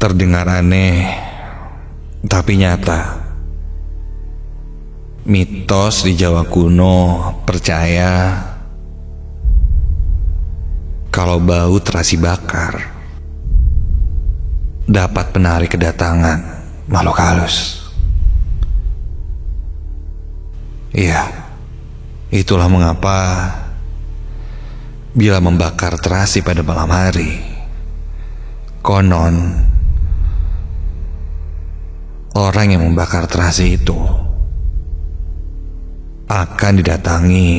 Terdengar aneh, tapi nyata. Mitos di Jawa kuno percaya kalau bau terasi bakar dapat menarik kedatangan makhluk halus. Iya, itulah mengapa bila membakar terasi pada malam hari, konon orang yang membakar terasi itu akan didatangi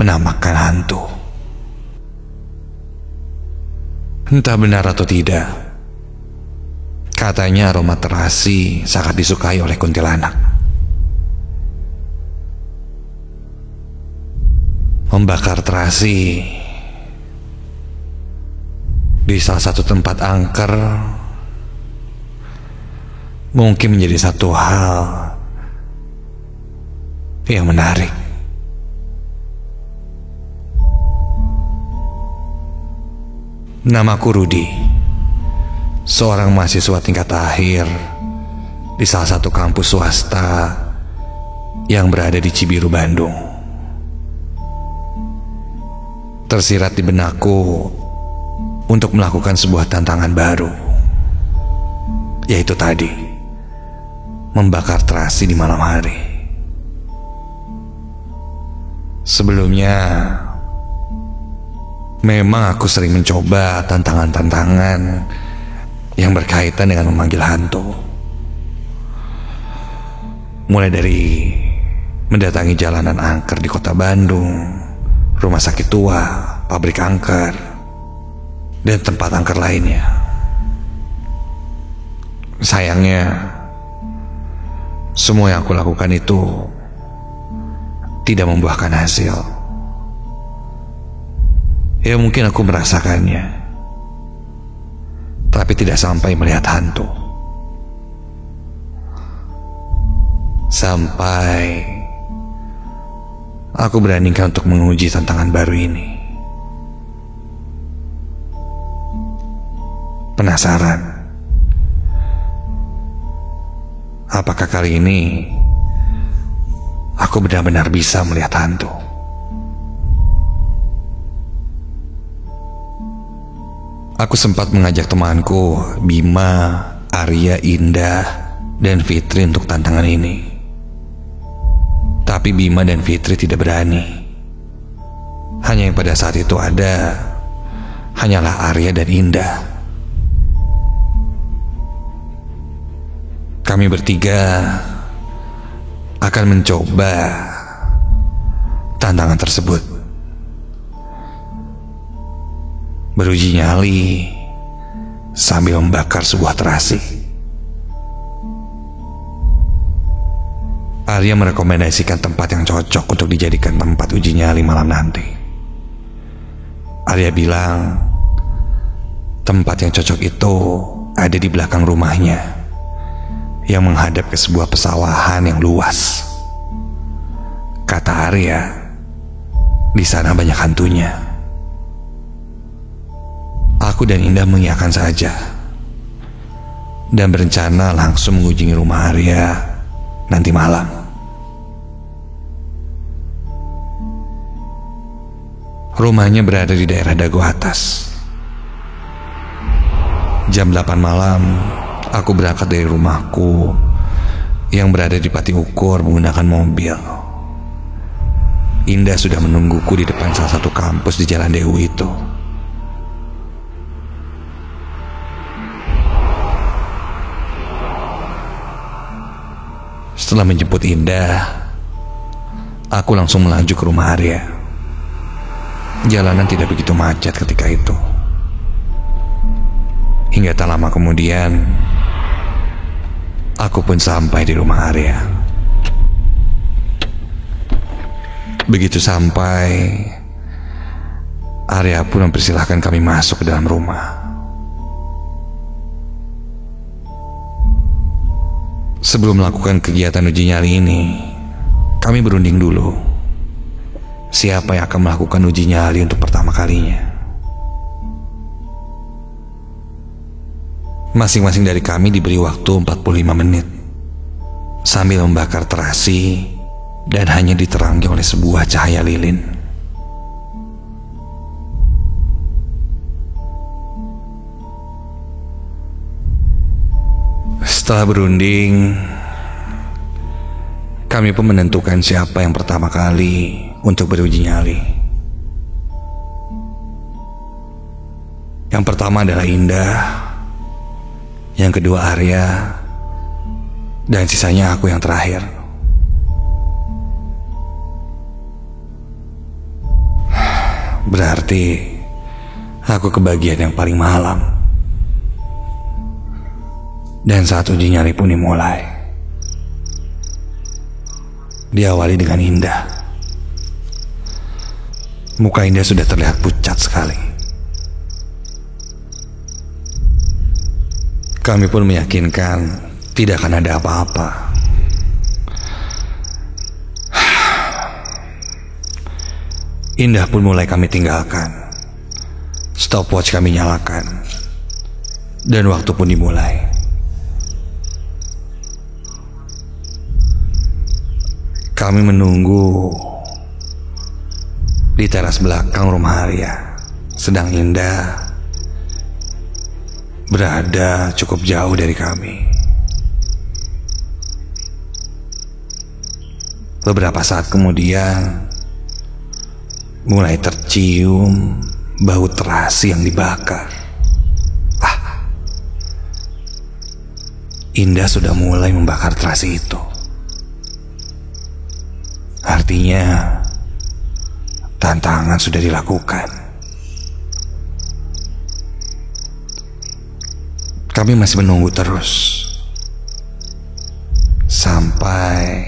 penampakan hantu. Entah benar atau tidak, katanya aroma terasi sangat disukai oleh kuntilanak. Membakar terasi di salah satu tempat angker mungkin menjadi satu hal yang menarik. Namaku Rudi, seorang mahasiswa tingkat akhir di salah satu kampus swasta yang berada di Cibiru, Bandung. Tersirat di benakku untuk melakukan sebuah tantangan baru, yaitu tadi membakar terasi di malam hari. Sebelumnya memang aku sering mencoba tantangan-tantangan yang berkaitan dengan memanggil hantu. Mulai dari mendatangi jalanan angker di kota Bandung, rumah sakit tua, pabrik angker, dan tempat angker lainnya. Sayangnya, semua yang aku lakukan itu tidak membuahkan hasil. Ya mungkin aku merasakannya, tapi tidak sampai melihat hantu. Sampai aku beranikan untuk menguji tantangan baru ini. Penasaran? Apakah kali ini aku benar-benar bisa melihat hantu? Aku sempat mengajak temanku Bima, Arya, Indah, dan Fitri untuk tantangan ini. Tapi Bima dan Fitri tidak berani. Hanya yang pada saat itu ada hanyalah Arya dan Indah. Kami bertiga akan mencoba tantangan tersebut. Beruji nyali sambil membakar sebuah terasi. Arya merekomendasikan tempat yang cocok untuk dijadikan tempat uji nyali malam nanti. Arya bilang tempat yang cocok itu ada di belakang rumahnya yang menghadap ke sebuah pesawahan yang luas. Kata Arya, di sana banyak hantunya. Aku dan Indah mengiyakan saja dan berencana langsung mengunjungi rumah Arya nanti malam. Rumahnya berada di daerah Dago Atas. Jam 8 malam aku berangkat dari rumahku yang berada di Pati Ukur menggunakan mobil. Indah sudah menungguku di depan salah satu kampus di Jalan Dewi itu. Setelah menjemput Indah, aku langsung melaju ke rumah Arya. Jalanan tidak begitu macet ketika itu. Hingga tak lama kemudian, aku pun sampai di rumah Arya. Begitu sampai, Arya pun mempersilahkan kami masuk ke dalam rumah. Sebelum melakukan kegiatan uji nyali ini, kami berunding dulu siapa yang akan melakukan uji nyali untuk pertama kalinya. Masing-masing dari kami diberi waktu 45 menit sambil membakar terasi dan hanya diterangi oleh sebuah cahaya lilin. Setelah berunding, kami pun menentukan siapa yang pertama kali untuk beruji nyali. Yang pertama adalah Indah, yang kedua Arya, dan sisanya aku yang terakhir. Berarti aku kebagian yang paling malam. Dan saat uji nyali pun dimulai. Diawali dengan Indah. Muka Indah sudah terlihat pucat sekali. Kami pun meyakinkan tidak akan ada apa-apa. Indah pun mulai kami tinggalkan. Stopwatch kami nyalakan. Dan waktu pun dimulai. Kami menunggu di teras belakang rumah Arya, sedang Indah berada cukup jauh dari kami. Beberapa saat kemudian mulai tercium bau terasi yang dibakar. Indah sudah mulai membakar terasi itu. Artinya tantangan sudah dilakukan. Kami masih menunggu terus sampai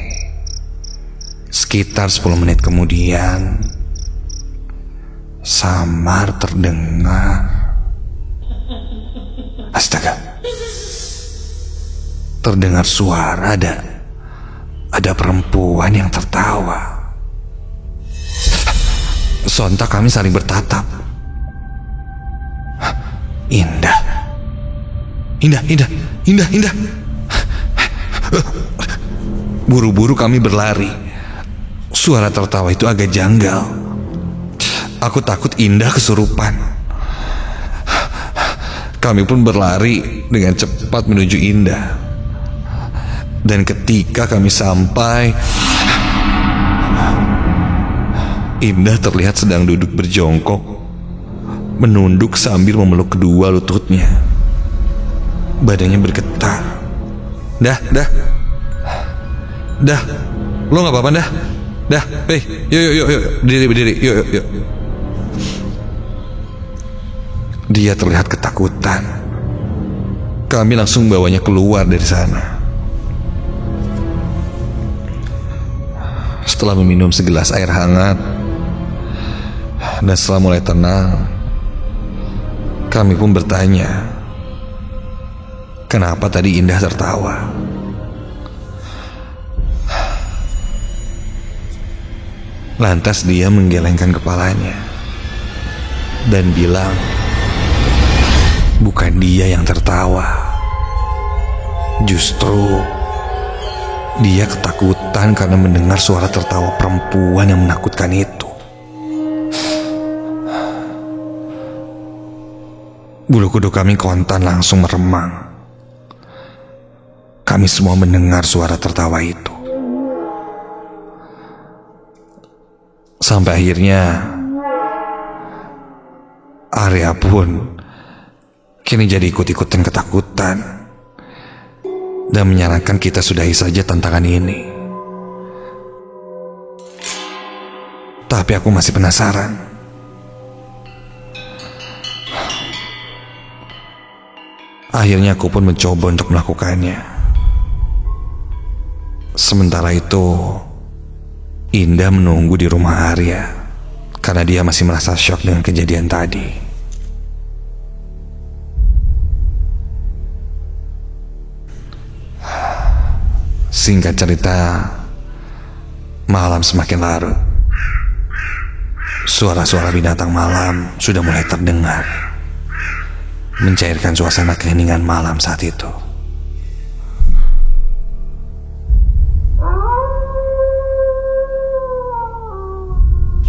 sekitar 10 menit kemudian samar terdengar. Astaga, terdengar suara ada perempuan yang tertawa. Sontak kami saling bertatap. Indah. Buru-buru kami berlari. Suara tertawa itu agak janggal. Aku takut Indah kesurupan. Kami pun berlari dengan cepat menuju Indah. Dan ketika kami sampai, Indah terlihat sedang duduk berjongkok, menunduk sambil memeluk kedua lututnya. Badannya bergetar. Dah, lo gak apa-apa dah, yuk, berdiri, yuk. Dia terlihat ketakutan. Kami langsung bawanya keluar dari sana. Setelah meminum segelas air hangat dan setelah mulai tenang, kami pun bertanya, kenapa tadi Indah tertawa? Lantas dia menggelengkan kepalanya dan bilang, bukan dia yang tertawa. Justru dia ketakutan karena mendengar suara tertawa perempuan yang menakutkan itu. Bulu kuduk kami kontan langsung meremang. Kami semua mendengar suara tertawa itu. Sampai akhirnya Arya pun kini jadi ikut-ikutan ketakutan dan menyarankan kita sudahi saja tantangan ini. Tapi aku masih penasaran. Akhirnya aku pun mencoba untuk melakukannya. Sementara itu Indah menunggu di rumah Arya karena dia masih merasa syok dengan kejadian tadi. Singkat cerita, malam semakin larut. Suara-suara binatang malam sudah mulai terdengar. mencairkan suasana keheningan malam saat itu.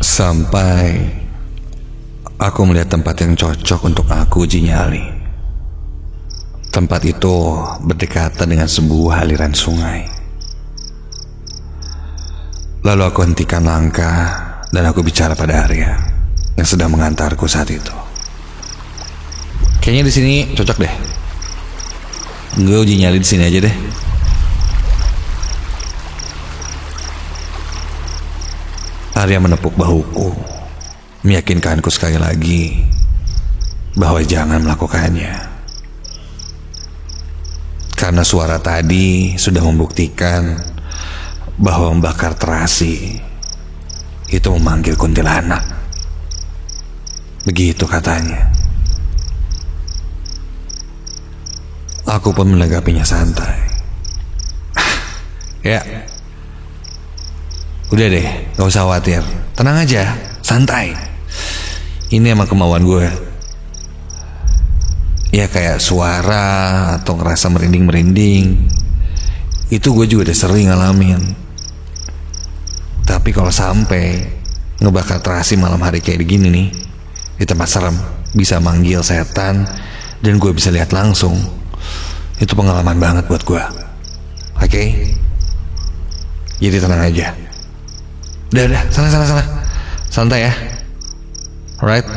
Sampai aku melihat tempat yang cocok untuk aku uji nyali. Tempat itu berdekatan dengan sebuah aliran sungai. Lalu aku hentikan langkah dan aku bicara pada Arya yang sedang mengantarku saat itu. Kayaknya di sini cocok deh. Gue uji nyali di sini aja deh. Arya menepuk bahuku, meyakinkanku sekali lagi bahwa jangan melakukannya. Karena suara tadi sudah membuktikan bahwa membakar terasi itu memanggil kuntilanak. Begitu katanya. Aku pun menanggapinya santai. Ya, udah deh, gak usah khawatir. Tenang aja, santai. Ini emang kemauan gue. Ya kayak suara atau ngerasa merinding-merinding, itu gue juga udah sering ngalamin. Tapi kalau sampai ngebakar terasi malam hari kayak gini nih, di tempat serem, bisa manggil setan dan gue bisa lihat langsung, itu pengalaman banget buat gue. Oke? Jadi tenang aja. Udah, sana. Santai ya. Alright?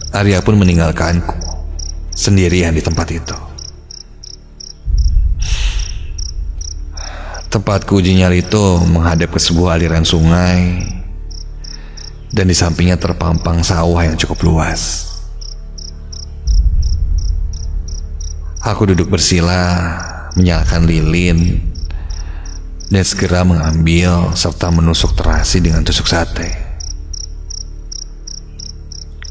Arya pun meninggalkanku sendirian di tempat itu. Tempatku uji nyali itu menghadap ke sebuah aliran sungai, dan di sampingnya terpampang sawah yang cukup luas. Aku duduk bersila, menyalakan lilin, dan segera mengambil serta menusuk terasi dengan tusuk sate.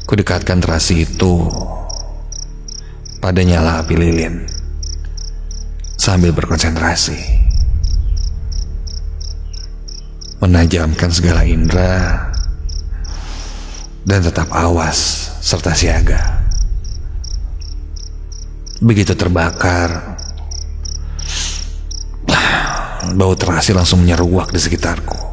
Kudekatkan terasi itu pada nyala api lilin sambil berkonsentrasi, menajamkan segala indera dan tetap awas serta siaga. Begitu terbakar, bau terasi langsung menyeruak di sekitarku.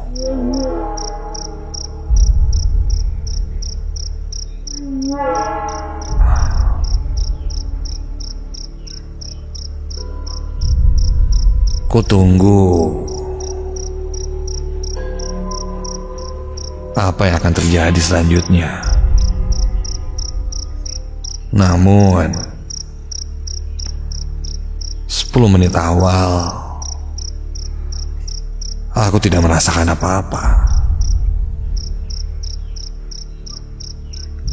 Ku tunggu apa yang akan terjadi selanjutnya. Namun 10 menit awal aku tidak merasakan apa-apa.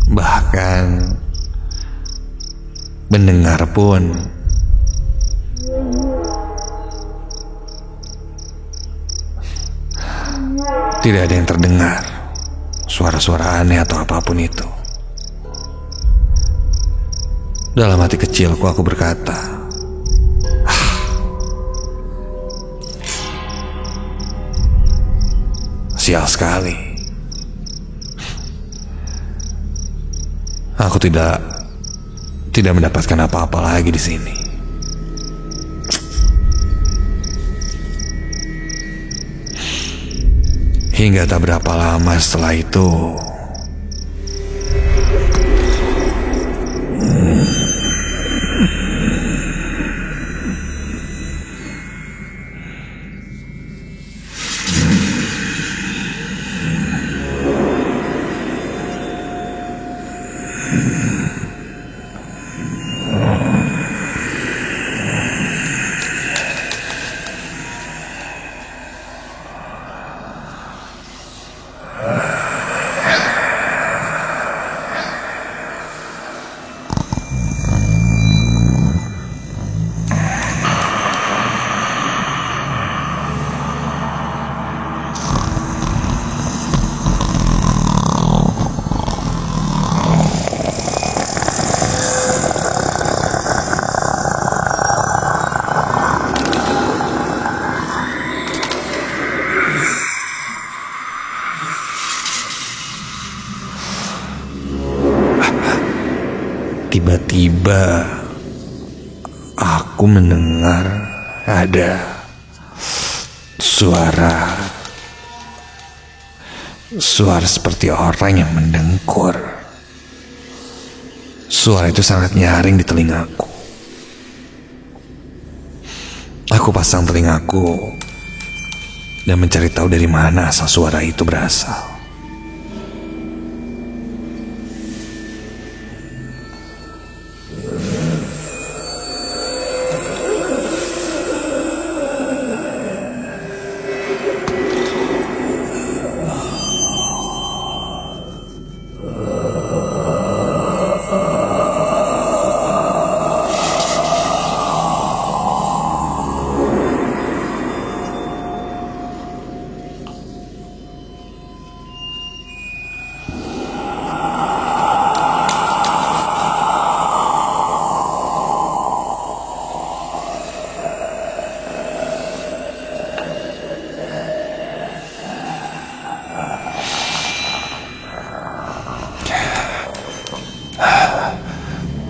Bahkan mendengar pun tidak ada yang terdengar, suara-suara aneh atau apapun itu. Dalam hati kecilku aku berkata, sial sekali. Aku tidak mendapatkan apa-apa lagi di sini. Hingga tak berapa lama setelah itu, tiba-tiba aku mendengar ada suara seperti orang yang mendengkur. Suara itu sangat nyaring di telingaku. Aku pasang telingaku dan mencari tahu dari mana asal suara itu berasal.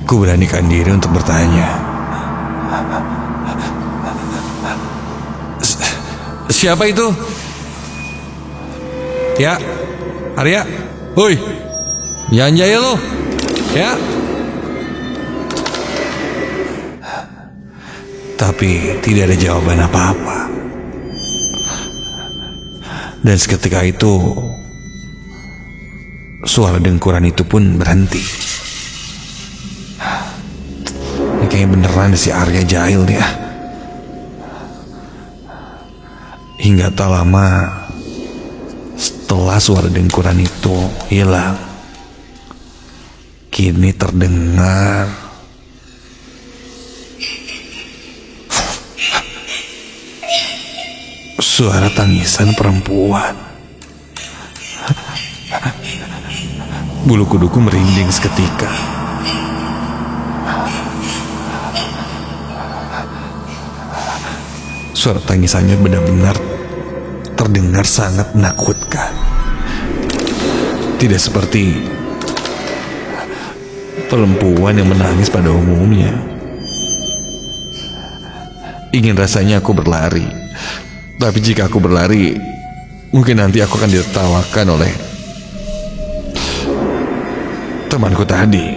Ku beranikan diri untuk bertanya, siapa itu? Ya, Arya, hoi, jangan jaya lo, ya. Tapi tidak ada jawaban apa-apa. Dan seketika itu, suara dengkuran itu pun berhenti. Kayaknya beneran si Arya jahil dia. Hingga tak lama setelah suara dengkuran itu hilang, kini terdengar suara tangisan perempuan. Bulu kuduku merinding seketika. Suara tangisannya benar-benar terdengar sangat menakutkan. Tidak seperti perempuan yang menangis pada umumnya. Ingin rasanya aku berlari, tapi jika aku berlari, mungkin nanti aku akan ditertawakan oleh temanku tadi.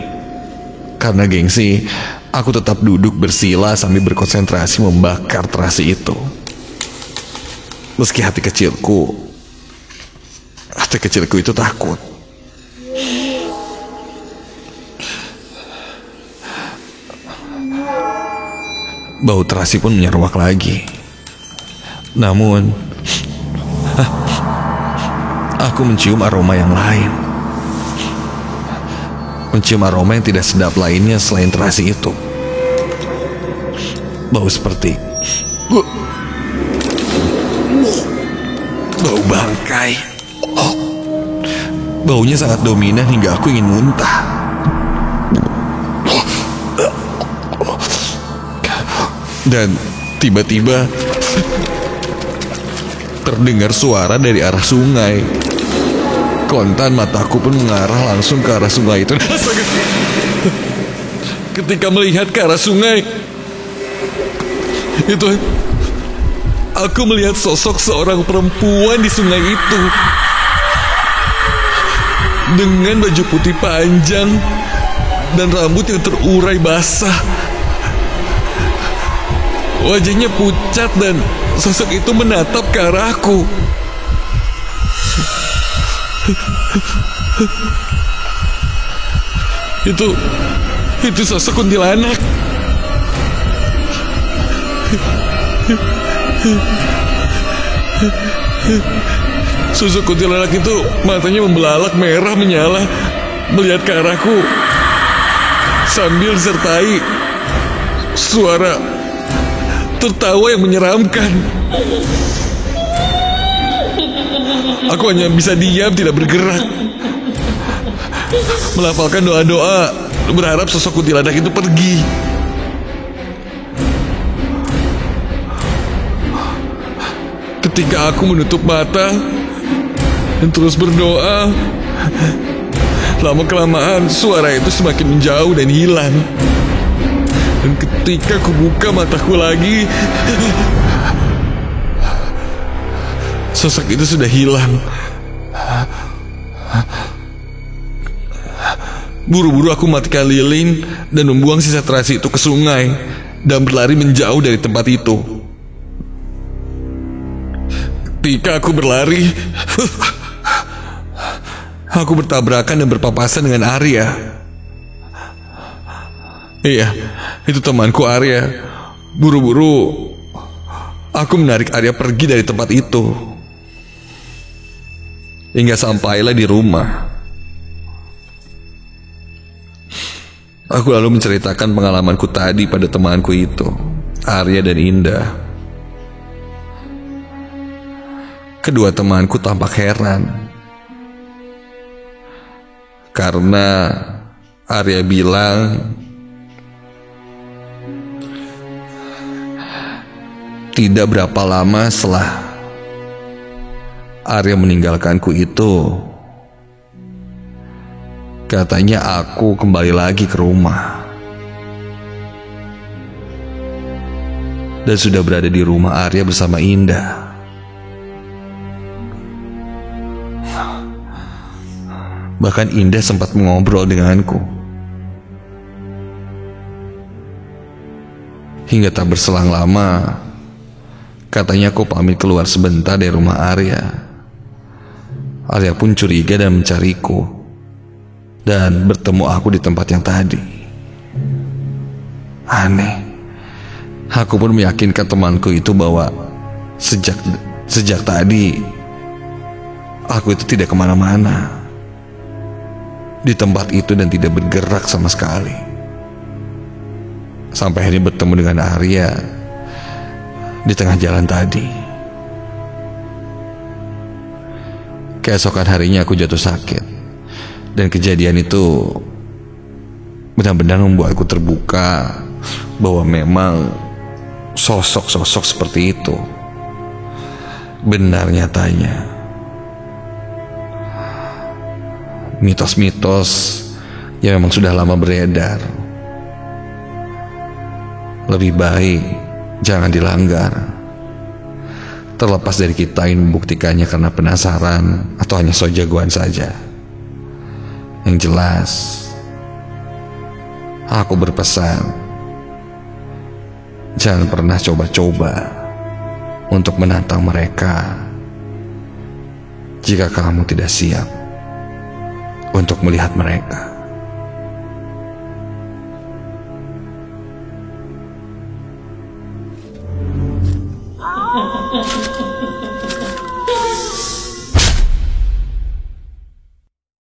Karena gengsi, aku tetap duduk bersila sambil berkonsentrasi membakar terasi itu. Meski hati kecilku itu takut. Bau terasi pun menyeruak lagi. Namun aku mencium aroma yang lain. Mencium aroma yang tidak sedap lainnya selain terasi itu. Bau seperti bau bangkai. Baunya sangat dominan hingga aku ingin muntah. Dan tiba-tiba terdengar suara dari arah sungai. Kontan mataku pun mengarah langsung ke arah sungai itu. Ketika melihat ke arah sungai itu, aku melihat sosok seorang perempuan di sungai itu dengan baju putih panjang dan rambut yang terurai basah. Wajahnya pucat dan sosok itu menatap ke arahku. Itu sosok kuntilanak. Sosok kuntilanak itu matanya membelalak merah menyala, melihat ke arahku sambil disertai suara tertawa yang menyeramkan. Aku hanya bisa diam, tidak bergerak, melafalkan doa-doa, berharap sosok kuntilanak itu pergi. Ketika aku menutup mata dan terus berdoa, Lama-kelamaan suara itu semakin menjauh dan hilang. Dan ketika ku buka mataku lagi, sosok itu sudah hilang. Buru-buru aku matikan lilin dan membuang sisa terasi itu ke sungai dan berlari menjauh dari tempat itu. Ketika aku berlari, aku bertabrakan dan berpapasan dengan Arya. Iya, itu temanku Arya. Buru-buru aku menarik Arya pergi dari tempat itu. Hingga sampailah di rumah. Aku lalu menceritakan pengalamanku tadi pada temanku itu, Arya dan Indah. Kedua temanku tampak heran, karena Arya bilang tidak berapa lama setelah Arya meninggalkanku itu, katanya aku kembali lagi ke rumah dan sudah berada di rumah Arya bersama Indah. Bahkan Indah sempat mengobrol denganku. Hingga tak berselang lama, katanya aku pamit keluar sebentar dari rumah Arya. Arya pun curiga dan mencariku, dan bertemu aku di tempat yang tadi. Aneh. Aku pun meyakinkan temanku itu bahwa sejak tadi aku itu tidak kemana-mana di tempat itu dan tidak bergerak sama sekali. Sampai akhirnya bertemu dengan Arya di tengah jalan tadi. Keesokan harinya aku jatuh sakit, dan kejadian itu benar-benar membuatku terbuka bahwa memang sosok-sosok seperti itu benar nyatanya. Mitos-mitos yang memang sudah lama beredar. Lebih baik jangan dilanggar, terlepas dari kita yang membuktikannya karena penasaran atau hanya so jagoan saja. Yang jelas, aku berpesan, jangan pernah coba-coba untuk menantang mereka jika kamu tidak siap untuk melihat mereka.